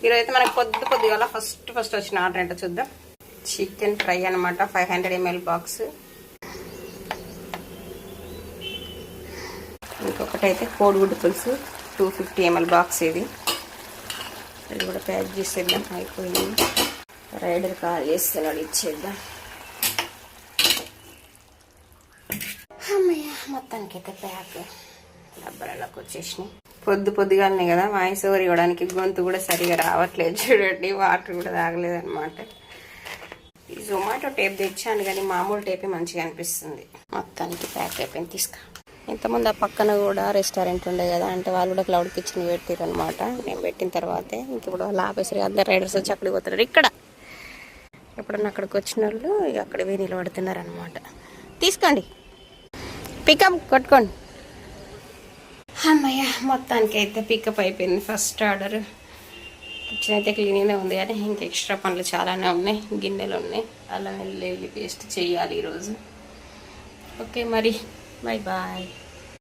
ఈరోజు అయితే మనకు పొద్దుగాల ఫస్ట్ వచ్చిన ఆర్డర్ ఏంటో చూద్దాం. చికెన్ ఫ్రై అనమాట, 500 ml బాక్స్. ఇంకొకటైతే కోడిగుడ్డు పులుసు 250 ml బాక్స్. ఇది కూడా ప్యాక్ చేసేద్దాం. అయిపోయింది. రైడర్ కాల్ చేస్తున్నాడు, ఇచ్చేద్దాం. అమ్మయ్య, మొత్తానికైతే ప్యాక్ డబ్బాలలోకి వచ్చేసినాయి. పొద్దుగాలనే కదా వాయిస్ ఓవర్ ఇవ్వడానికి గొంతు కూడా సరిగా రావట్లేదు. చూడండి, వాటర్ కూడా తాగలేదు అనమాట. ఈ జొమాటో టేప్ తెచ్చాను కానీ మామూలు టేపే మంచిగా అనిపిస్తుంది. మొత్తానికి ప్యాక్ అయిపోయింది. తీసుకో. ఇంతకుముందు ఆ పక్కన కూడా రెస్టారెంట్ ఉండే కదా, అంటే వాళ్ళు కూడా క్లౌడ్ కిచెన్ పెట్టారు అనమాట. నేను పెట్టిన తర్వాతే ఇంక ఇప్పుడు వాళ్ళు ఆపేసరి అందరు రైడర్స్ వచ్చి అక్కడికి పోతున్నారు. ఇక్కడ ఎప్పుడన్నా అక్కడికి వచ్చిన వాళ్ళు ఇక అక్కడ పోయి నిలబడుతున్నారు అనమాట. తీసుకోండి, పికప్ కొట్టుకోండి. అమ్మయ్య, మొత్తానికి అయితే పికప్ అయిపోయింది. First order. కిచెన్ అయితే క్లీన్గానే ఉంది కానీ ఇంకా ఎక్స్ట్రా పనులు చాలానే ఉన్నాయి. గిన్నెలు ఉన్నాయి, అల్లం వెల్లుల్లి పేస్ట్ చేయాలి ఈరోజు. ఓకే మరి, బాయ్ బాయ్.